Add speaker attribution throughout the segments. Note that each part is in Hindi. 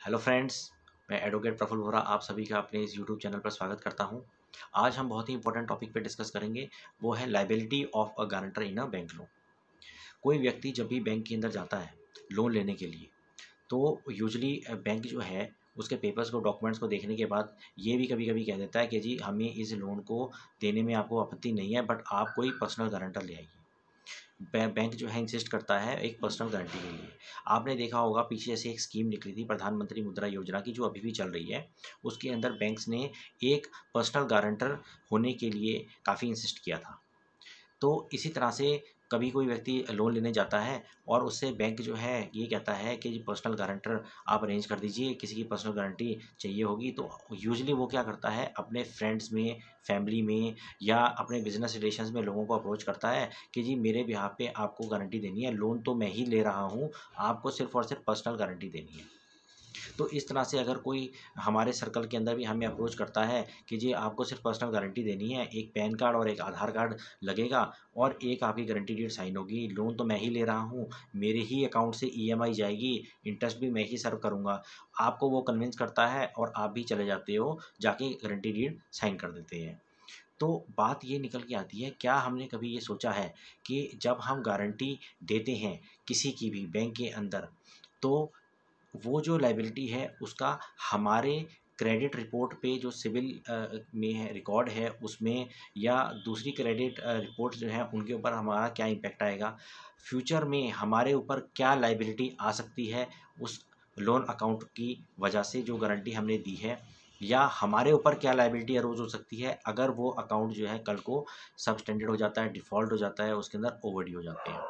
Speaker 1: हेलो फ्रेंड्स, मैं एडवोकेट प्रफुल्ल वोरा आप सभी का अपने इस यूट्यूब चैनल पर स्वागत करता हूं। आज हम बहुत ही इंपॉर्टेंट टॉपिक पे डिस्कस करेंगे। वो है liability of a guarantor in a bank loan. कोई व्यक्ति जब भी बैंक के अंदर जाता है लोन लेने के लिए, तो यूजुअली बैंक जो है उसके पेपर्स को, डॉक्यूमेंट्स को देखने के बाद ये भी कभी कभी कह देता है कि जी हमें इस लोन को देने में आपको आपत्ति नहीं है, बट आप कोई पर्सनल गारंटर ले आइए। बैंक जो है इंसिस्ट करता है एक पर्सनल गारंटी के लिए। आपने देखा होगा पीछे ऐसे एक स्कीम निकली थी प्रधानमंत्री मुद्रा योजना की, जो अभी भी चल रही है। उसके अंदर बैंक्स ने एक पर्सनल गारंटर होने के लिए काफ़ी इंसिस्ट किया था। तो इसी तरह से कभी कोई व्यक्ति लोन लेने जाता है और उससे बैंक जो है ये कहता है कि जी पर्सनल गारंटर आप अरेंज कर दीजिए, किसी की पर्सनल गारंटी चाहिए होगी। तो यूजुअली वो क्या करता है, अपने फ्रेंड्स में, फैमिली में या अपने बिजनेस रिलेशंस में लोगों को अप्रोच करता है कि जी मेरे बिहाफ पे आपको गारंटी देनी है, लोन तो मैं ही ले रहा हूँ, आपको सिर्फ और सिर्फ पर्सनल गारंटी देनी है। तो इस तरह से अगर कोई हमारे सर्कल के अंदर भी हमें अप्रोच करता है कि जी आपको सिर्फ पर्सनल गारंटी देनी है, एक पैन कार्ड और एक आधार कार्ड लगेगा और एक आपकी गारंटी डीड साइन होगी, लोन तो मैं ही ले रहा हूँ, मेरे ही अकाउंट से ईएमआई जाएगी, इंटरेस्ट भी मैं ही सर्व करूँगा, आपको वो कन्विंस करता है और आप भी चले जाते हो, जाके गारंटी डीड साइन कर देते हैं। तो बात ये निकल के आती है, क्या हमने कभी ये सोचा है कि जब हम गारंटी देते हैं किसी की भी बैंक के अंदर, तो वो जो लायबिलिटी है उसका हमारे क्रेडिट रिपोर्ट पे जो सिविल में है, रिकॉर्ड है उसमें, या दूसरी क्रेडिट रिपोर्ट जो है उनके ऊपर हमारा क्या इम्पैक्ट आएगा, फ्यूचर में हमारे ऊपर क्या लायबिलिटी आ सकती है उस लोन अकाउंट की वजह से जो गारंटी हमने दी है, या हमारे ऊपर क्या लायबिलिटी अरोज हो सकती है अगर वो अकाउंट जो है कल को सबस्टैंडर्ड हो जाता है, डिफ़ॉल्ट हो जाता है, उसके अंदर ओवरड्यू हो जाते हैं।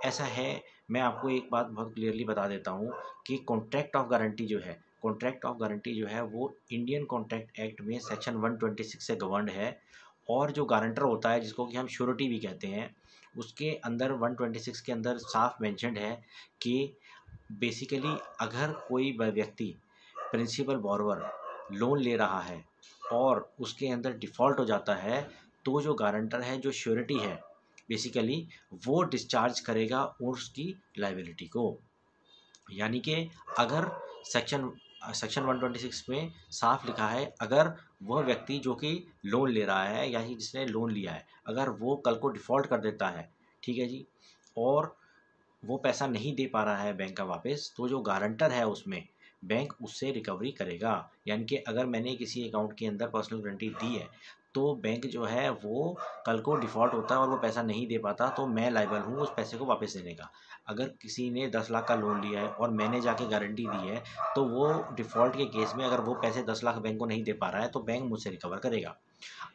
Speaker 1: ऐसा है, मैं आपको एक बात बहुत क्लियरली बता देता हूँ कि कॉन्ट्रैक्ट ऑफ गारंटी जो है, कॉन्ट्रैक्ट ऑफ गारंटी जो है वो इंडियन कॉन्ट्रैक्ट एक्ट में सेक्शन 126 से गवर्नड है। और जो गारंटर होता है जिसको कि हम श्योरिटी भी कहते हैं, उसके अंदर 126 के अंदर साफ मेंशन्ड है कि बेसिकली अगर कोई व्यक्ति, प्रिंसिपल बोरोवर, लोन ले रहा है और उसके अंदर डिफ़ॉल्ट हो जाता है, तो जो गारंटर है, जो श्योरिटी है, बेसिकली वो डिस्चार्ज करेगा उसकी लायबिलिटी को। यानी कि अगर सेक्शन सेक्शन 126 में साफ लिखा है, अगर वह व्यक्ति जो कि लोन ले रहा है या जिसने लोन लिया है, अगर वो कल को डिफ़ॉल्ट कर देता है, ठीक है जी, और वो पैसा नहीं दे पा रहा है बैंक का वापस, तो जो गारंटर है उसमें बैंक उससे रिकवरी करेगा। यानी कि अगर मैंने किसी अकाउंट के अंदर पर्सनल गारंटी दी है, तो बैंक जो है वो कल को डिफ़ॉल्ट होता है और वो पैसा नहीं दे पाता, तो मैं लायबल हूँ उस पैसे को वापस देने का। अगर किसी ने 10 लाख का लोन लिया है और मैंने जाके गारंटी दी है, तो वो डिफ़ॉल्ट के केस में अगर वो पैसे 10 लाख बैंक को नहीं दे पा रहा है, तो बैंक मुझसे रिकवर करेगा।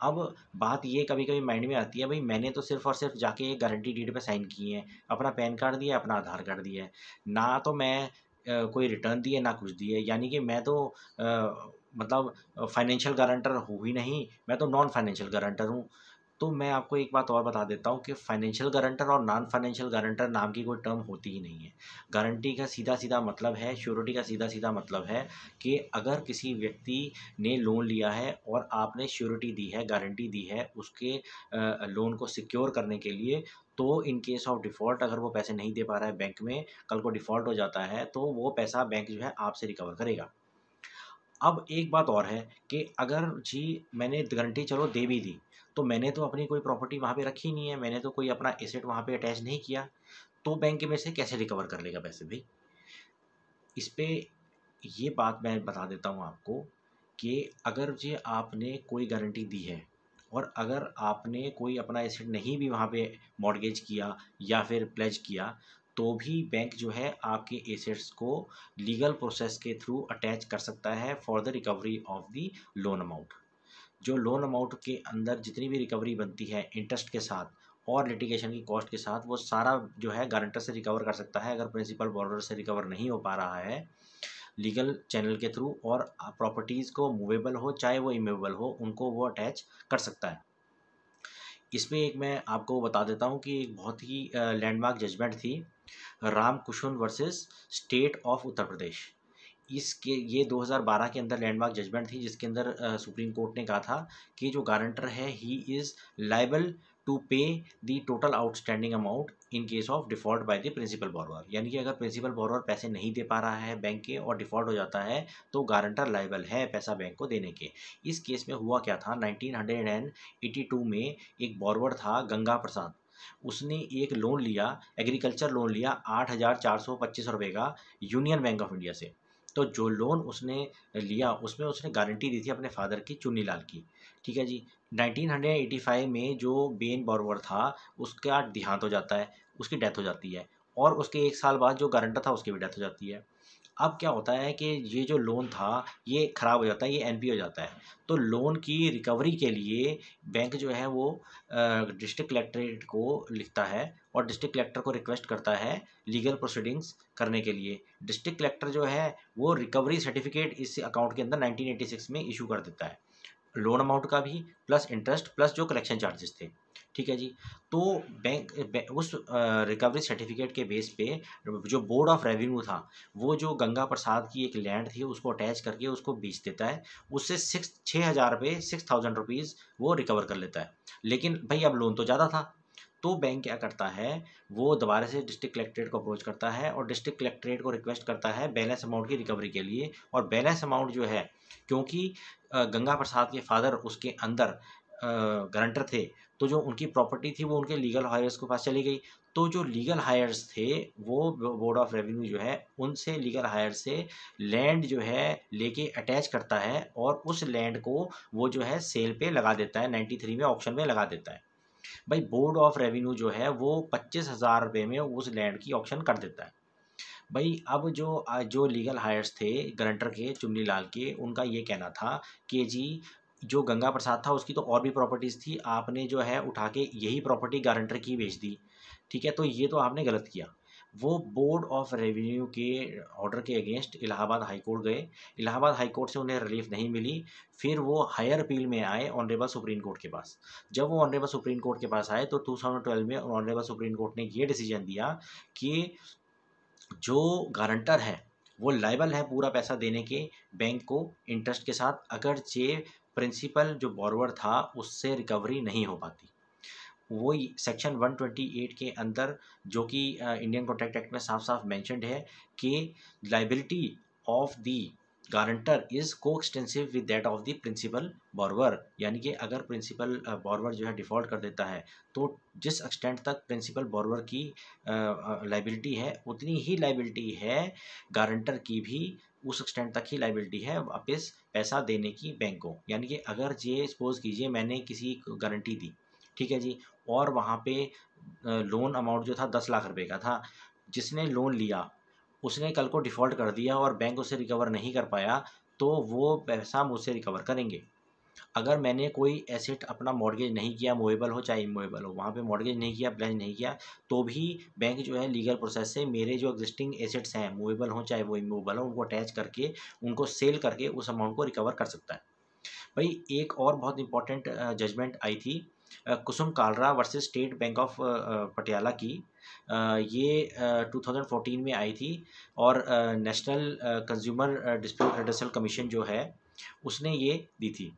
Speaker 1: अब बात ये कभी-कभी माइंड में आती है, भई मैंने तो सिर्फ़ और सिर्फ़ जाके एक गारंटी डीड पे साइन किए हैं, अपना पैन कार्ड दिया है, अपना आधार कार्ड दिया है, ना तो मैं कोई रिटर्न दिए, ना कुछ दिए, यानी कि मैं तो मतलब फाइनेंशियल गारंटर हूँ ही नहीं, मैं तो नॉन फाइनेंशियल गारंटर हूँ। तो मैं आपको एक बात और बता देता हूँ कि फाइनेंशियल गारंटर और नॉन फाइनेंशियल गारंटर नाम की कोई टर्म होती ही नहीं है। गारंटी का सीधा-सीधा मतलब है, श्योरिटी का सीधा-सीधा मतलब है कि अगर किसी व्यक्ति ने लोन लिया है और आपने श्योरिटी दी है, गारंटी दी है उसके लोन को सिक्योर करने के लिए, तो इन केस ऑफ डिफ़ॉल्ट अगर वो पैसे नहीं दे पा रहा है बैंक में, कल को डिफ़ॉल्ट हो जाता है, तो वो पैसा बैंक जो है आपसे रिकवर करेगा। अब एक बात और है कि अगर जी मैंने गारंटी चलो दे भी दी, तो मैंने तो अपनी कोई प्रॉपर्टी वहाँ पे रखी नहीं है, मैंने तो कोई अपना एसेट वहाँ पे अटैच नहीं किया, तो बैंक मेरे से कैसे रिकवर कर लेगा पैसे भई? इस पे ये बात मैं बता देता हूँ आपको कि अगर जी आपने कोई गारंटी दी है और अगर आपने कोई अपना एसेट नहीं भी वहाँ पे मॉर्टगेज किया या फिर प्लेज किया, तो भी बैंक जो है आपके एसेट्स को लीगल प्रोसेस के थ्रू अटैच कर सकता है for the recovery of the loan amount. जो लोन अमाउंट के अंदर जितनी भी रिकवरी बनती है इंटरेस्ट के साथ और लिटिगेशन की कॉस्ट के साथ, वो सारा जो है गारंटर से रिकवर कर सकता है, अगर प्रिंसिपल बोरोवर से रिकवर नहीं हो पा रहा है लीगल चैनल के थ्रू, और प्रॉपर्टीज़ को मूवेबल हो चाहे वो इमूवेबल हो, उनको वो अटैच कर सकता है। इसमें एक मैं आपको बता देता हूँ कि एक बहुत ही लैंडमार्क जजमेंट थी, Ram कुशुन versus state of Uttar Pradesh. इसके ये 2012 के अंदर लैंडमार्क जजमेंट थी, जिसके अंदर सुप्रीम कोर्ट ने कहा था कि जो गारंटर है he is liable to pay the total outstanding amount in case of default by the principal borrower. यानी कि अगर प्रिंसिपल बोरोवर पैसे नहीं दे पा रहा है बैंक के और डिफ़ॉल्ट हो जाता है तो गारंटर लायबल है पैसा बैंक को देने के। इस केस में हुआ क्या था, 1982 में एक बोरोवर था गंगा प्रसाद। उसने एक लोन लिया, एग्रीकल्चर लोन लिया 8,425 रुपये का यूनियन बैंक ऑफ इंडिया से। तो जो लोन उसने लिया उसमें उसने गारंटी दी थी अपने फादर की, चुन्नीलाल की। ठीक है जी। 1985 में जो मेन बोरोवर था उसका देहांत हो जाता है, उसकी डेथ हो जाती है और उसके 1 साल बाद जो गारंटर था उसकी भी डेथ हो जाती है। अब क्या होता है कि ये जो लोन था ये ख़राब हो जाता है, ये एनपीए हो जाता है। तो लोन की रिकवरी के लिए बैंक जो है वो डिस्ट्रिक्ट कलेक्ट्रेट को लिखता है और डिस्ट्रिक्ट कलेक्टर को रिक्वेस्ट करता है लीगल प्रोसीडिंग्स करने के लिए। डिस्ट्रिक्ट कलेक्टर जो है वो रिकवरी सर्टिफिकेट इस अकाउंट के अंदर 1986 में इशू कर देता है, लोन अमाउंट का भी प्लस इंटरेस्ट प्लस जो कलेक्शन चार्जेस थे। ठीक है जी। तो उस रिकवरी सर्टिफिकेट के बेस पे जो बोर्ड ऑफ रेवेन्यू था वो जो गंगा प्रसाद की एक लैंड थी उसको अटैच करके उसको बेच देता है। उससे 6,000 रुपीज़ वो रिकवर कर लेता है। लेकिन भाई अब लोन तो ज़्यादा था, तो बैंक क्या करता है, वो दोबारा से डिस्ट्रिक्ट कलेक्ट्रेट को अप्रोच करता है और डिस्ट्रिक्ट कलेक्ट्रेट को रिक्वेस्ट करता है बैलेंस अमाउंट की रिकवरी के लिए। और बैलेंस अमाउंट जो है, क्योंकि गंगा प्रसाद के फादर उसके अंदर गारंटर थे, तो जो उनकी प्रॉपर्टी थी वो उनके लीगल हायर्स के पास चली गई। तो जो लीगल हायर्स थे वो बोर्ड ऑफ रेवेन्यू जो है उनसे लीगल हायर से लैंड जो है लेके अटैच करता है और उस लैंड को वो जो है सेल पे लगा देता है, 93 में ऑक्शन में लगा देता है। भाई बोर्ड ऑफ रेवेन्यू जो है वो 25,000 रुपये में उस लैंड की ऑक्शन कर देता है। भाई अब जो लीगल हायर्स थे गारंटर के, चुन्नीलाल के, उनका ये कहना था कि जी जो गंगा प्रसाद था उसकी तो और भी प्रॉपर्टीज़ थी, आपने जो है उठा के यही प्रॉपर्टी गारंटर की बेच दी। ठीक है, तो ये तो आपने गलत किया। वो बोर्ड ऑफ रेवेन्यू के ऑर्डर के अगेंस्ट इलाहाबाद हाई कोर्ट गए। इलाहाबाद हाई कोर्ट से उन्हें रिलीफ नहीं मिली। फिर वो हायर अपील में आए ऑनरेबल सुप्रीम कोर्ट के पास। जब वो ऑनरेबल सुप्रीम कोर्ट के पास आए तो 2012 में ऑनरेबल सुप्रीम कोर्ट ने ये डिसीजन दिया कि जो गारंटर है वो लायबल है पूरा पैसा देने के बैंक को इंटरेस्ट के साथ, अगर ये प्रिंसिपल जो बोरोवर था उससे रिकवरी नहीं हो पाती। वही सेक्शन 128 के अंदर जो कि इंडियन कॉन्ट्रैक्ट एक्ट में साफ साफ मेंशन्ड है कि liability of the guarantor is coextensive with that of the principal borrower. यानी कि अगर प्रिंसिपल बोरोवर जो है डिफ़ॉल्ट कर देता है तो जिस एक्सटेंट तक प्रिंसिपल बोरोवर की लाइबिलिटी है उतनी ही लाइबिलिटी है गारंटर की भी, उस एक्सटेंट तक ही लाइबिलिटी है वापस पैसा देने की बैंक को। यानी कि अगर ये सपोज कीजिए मैंने किसी को गारंटी दी, ठीक है जी, और वहाँ पे लोन अमाउंट जो था 10 लाख रुपए का था, जिसने लोन लिया उसने कल को डिफ़ॉल्ट कर दिया और बैंक उसे रिकवर नहीं कर पाया, तो वो पैसा मुझसे रिकवर करेंगे। अगर मैंने कोई एसेट अपना मॉर्गेज नहीं किया, मूवेबल हो चाहे इमूवेबल हो, वहाँ पे मॉर्गेज नहीं किया, प्लेज नहीं किया, तो भी बैंक जो है लीगल प्रोसेस से मेरे जो एग्जिस्टिंग एसेट्स हैं, मूवेबल हों चाहे वो इमूवेबल हो, उनको अटैच करके उनको सेल करके उस अमाउंट को रिकवर कर सकता है। भाई एक और बहुत इंपॉर्टेंट जजमेंट आई थी Kusum Kalra versus state bank of Patiala की। ये 2014 में आई थी और national consumer dispute redressal commission जो है उसने ये दी थी।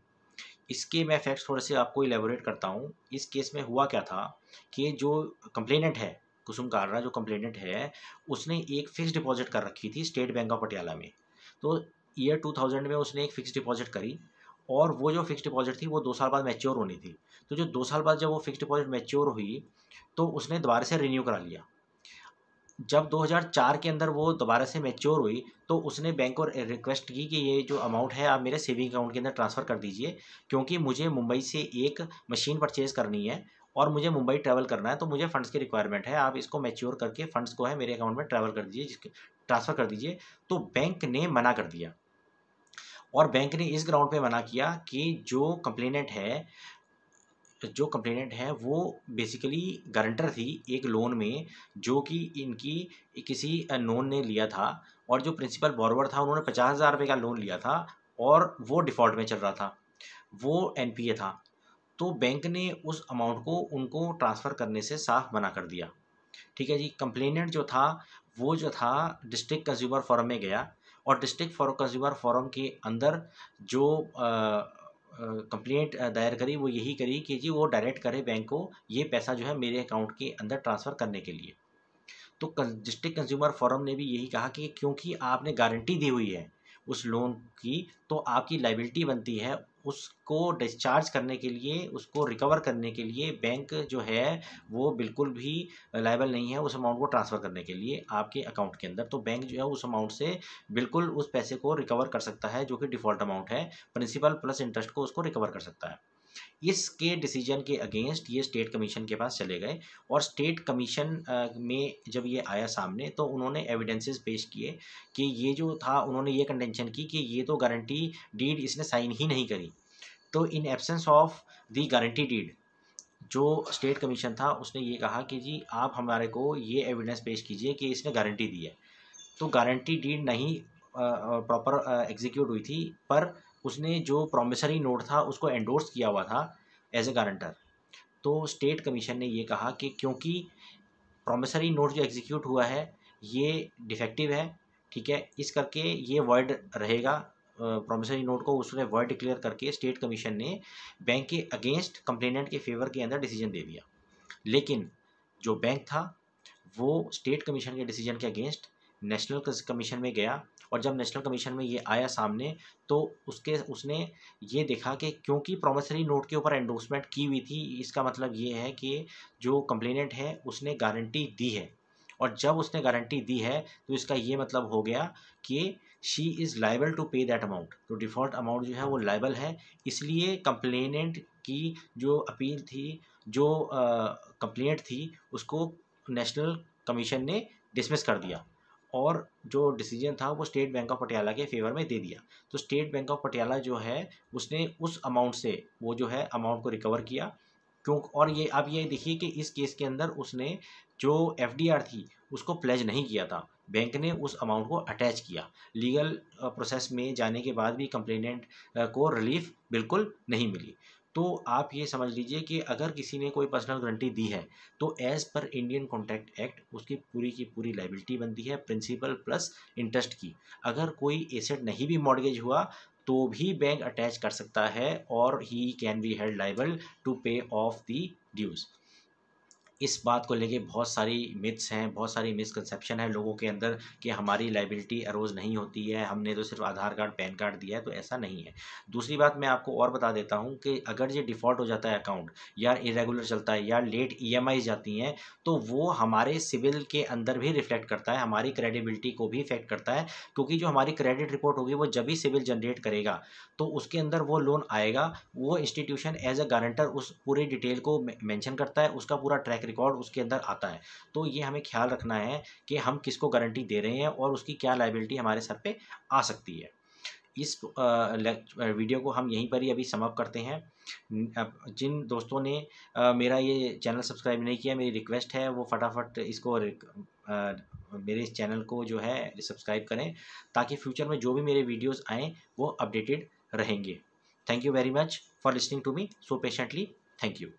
Speaker 1: इसके मैं फैक्ट्स थोड़े से आपको इलेबोरेट करता हूँ। इस केस में हुआ क्या था कि जो कंप्लेनेंट है, कुसुम कालरा जो कंप्लेनेंट है, उसने एक फ़िक्स्ड डिपॉज़िट कर रखी थी स्टेट बैंक ऑफ पटियाला में। तो ईयर 2000 में उसने एक फ़िक्स्ड डिपॉज़िट करी और वो जो फ़िक्स्ड डिपॉज़िट थी वो 2 साल बाद मैच्योर होनी थी। तो जो 2 साल बाद जब वो फ़िक्स्ड डिपॉज़िट मैच्योर हुई तो उसने दोबारा से रिन्यू करा लिया। जब 2004 के अंदर वो दोबारा से मैच्योर हुई तो उसने बैंक को रिक्वेस्ट की कि ये जो अमाउंट है आप मेरे सेविंग अकाउंट के अंदर ट्रांसफ़र कर दीजिए, क्योंकि मुझे मुंबई से एक मशीन परचेज़ करनी है और मुझे मुंबई ट्रैवल करना है, तो मुझे फ़ंड्स की रिक्वायरमेंट है। आप इसको मैच्योर करके फ़ंड्स को है मेरे अकाउंट में ट्रांसफ़र कर दीजिए। तो बैंक ने मना कर दिया और बैंक ने इस ग्राउंड पे मना किया कि जो कंप्लेनेंट है वो बेसिकली गारंटर थी एक लोन में जो कि इनकी किसी नोन ने लिया था, और जो प्रिंसिपल बोरोवर था उन्होंने 50,000 रुपये का लोन लिया था और वो डिफ़ॉल्ट में चल रहा था, वो एनपीए था। तो बैंक ने उस अमाउंट को उनको ट्रांसफ़र करने से साफ मना कर दिया। ठीक है जी। कंप्लेनेंट जो था वो जो था डिस्ट्रिक्ट कंज्यूमर फोरम में गया और डिस्ट्रिक्ट कंज्यूमर फोरम के अंदर जो कंप्लेंट दायर करी वो यही करी कि जी वो डायरेक्ट करे बैंक को ये पैसा जो है मेरे अकाउंट के अंदर ट्रांसफ़र करने के लिए। तो डिस्ट्रिक्ट कंज्यूमर फोरम ने भी यही कहा कि क्योंकि आपने गारंटी दी हुई है उस लोन की, तो आपकी लाइबिलिटी बनती है उसको डिस्चार्ज करने के लिए, उसको रिकवर करने के लिए बैंक जो है वो बिल्कुल भी लायबल नहीं है उस अमाउंट को ट्रांसफ़र करने के लिए आपके अकाउंट के अंदर। तो बैंक जो है उस अमाउंट से बिल्कुल उस पैसे को रिकवर कर सकता है जो कि डिफ़ॉल्ट अमाउंट है, प्रिंसिपल प्लस इंटरेस्ट को उसको रिकवर कर सकता है। इसके डिसीजन के अगेंस्ट ये स्टेट कमीशन के पास चले गए और स्टेट कमीशन में जब ये आया सामने तो उन्होंने एविडेंसेस पेश किए कि ये जो था, उन्होंने ये कंटेंशन की कि ये तो गारंटी डीड इसने साइन ही नहीं करी। तो in absence of the guarantee deed जो स्टेट कमीशन था उसने ये कहा कि जी आप हमारे को ये एविडेंस पेश कीजिए कि इसने गारंटी दी है। तो गारंटी डीड नहीं प्रॉपर एग्जीक्यूट हुई थी, पर उसने जो प्रॉमिसरी नोट था उसको एंडोर्स किया हुआ था एज ए गारंटर। तो स्टेट कमीशन ने ये कहा कि क्योंकि प्रॉमिसरी नोट जो एग्जीक्यूट हुआ है ये डिफेक्टिव है, ठीक है, इस करके ये वर्ड रहेगा। प्रॉमिसरी नोट को उसने वर्ड डिक्लेयर करके स्टेट कमीशन ने बैंक के अगेंस्ट कंप्लेनेंट के फेवर के अंदर डिसीजन दे दिया। लेकिन जो बैंक था वो स्टेट कमीशन के डिसीजन के अगेंस्ट नेशनल कमीशन में गया, और जब नेशनल कमीशन में ये आया सामने तो उसने ये देखा कि क्योंकि प्रॉमिसरी नोट के ऊपर एंडोर्समेंट की हुई थी, इसका मतलब ये है कि जो कंप्लेनेंट है उसने गारंटी दी है, और जब उसने गारंटी दी है तो इसका ये मतलब हो गया कि शी इज़ लाइबल टू पे दैट अमाउंट। तो डिफ़ॉल्ट अमाउंट जो है वो लाइबल है, इसलिए कंप्लेनेंट की जो अपील थी, जो कंप्लेंट थी, उसको नेशनल कमीशन ने डिसमिस कर दिया और जो डिसीजन था वो स्टेट बैंक ऑफ पटियाला के फेवर में दे दिया। तो स्टेट बैंक ऑफ पटियाला जो है उसने उस अमाउंट से वो जो है अमाउंट को रिकवर किया। क्यों, और ये आप ये देखिए कि इस केस के अंदर उसने जो एफडीआर थी उसको प्लेज नहीं किया था, बैंक ने उस अमाउंट को अटैच किया। लीगल प्रोसेस में जाने के बाद भी कंप्लेनेंट को रिलीफ बिल्कुल नहीं मिली। तो आप ये समझ लीजिए कि अगर किसी ने कोई पर्सनल गारंटी दी है तो as per Indian contract act उसकी पूरी की पूरी लाइबिलिटी बनती है प्रिंसिपल प्लस इंटरेस्ट की। अगर कोई एसेट नहीं भी मॉर्गेज हुआ तो भी बैंक अटैच कर सकता है और he can be held liable to pay off the dues. इस बात को लेके बहुत सारी मिथ्स हैं, बहुत सारी मिसकंसेप्शन है लोगों के अंदर कि हमारी लाइबिलिटी अरोज़ नहीं होती है, हमने तो सिर्फ आधार कार्ड पैन कार्ड दिया है, तो ऐसा नहीं है। दूसरी बात मैं आपको और बता देता हूँ कि अगर ये डिफ़ॉल्ट हो जाता है अकाउंट, या इरेगुलर चलता है, या लेट ईएमआई जाती हैं, तो वो हमारे सिविल के अंदर भी रिफ्लेक्ट करता है, हमारी क्रेडिबिलिटी को भी इफेक्ट करता है। क्योंकि जो हमारी क्रेडिट रिपोर्ट होगी वो जब भी सिविल जनरेट करेगा तो उसके अंदर वो लोन आएगा, वो इंस्टीट्यूशन एज अ गारंटर उस पूरी डिटेल को मेंशन करता है, उसका पूरा ट्रैक रिकॉर्ड उसके अंदर आता है। तो ये हमें ख्याल रखना है कि हम किसको गारंटी दे रहे हैं और उसकी क्या लायबिलिटी हमारे सर पे आ सकती है। इस वीडियो को हम यहीं पर ही अभी समाप्त करते हैं। अब जिन दोस्तों ने मेरा ये चैनल सब्सक्राइब नहीं किया, मेरी रिक्वेस्ट है वो फटाफट इसको मेरे इस चैनल को जो है सब्सक्राइब करें, ताकि फ्यूचर में जो भी मेरे वीडियोस आएँ वो अपडेटेड रहेंगे। Thank you very much for listening to me so patiently. Thank you.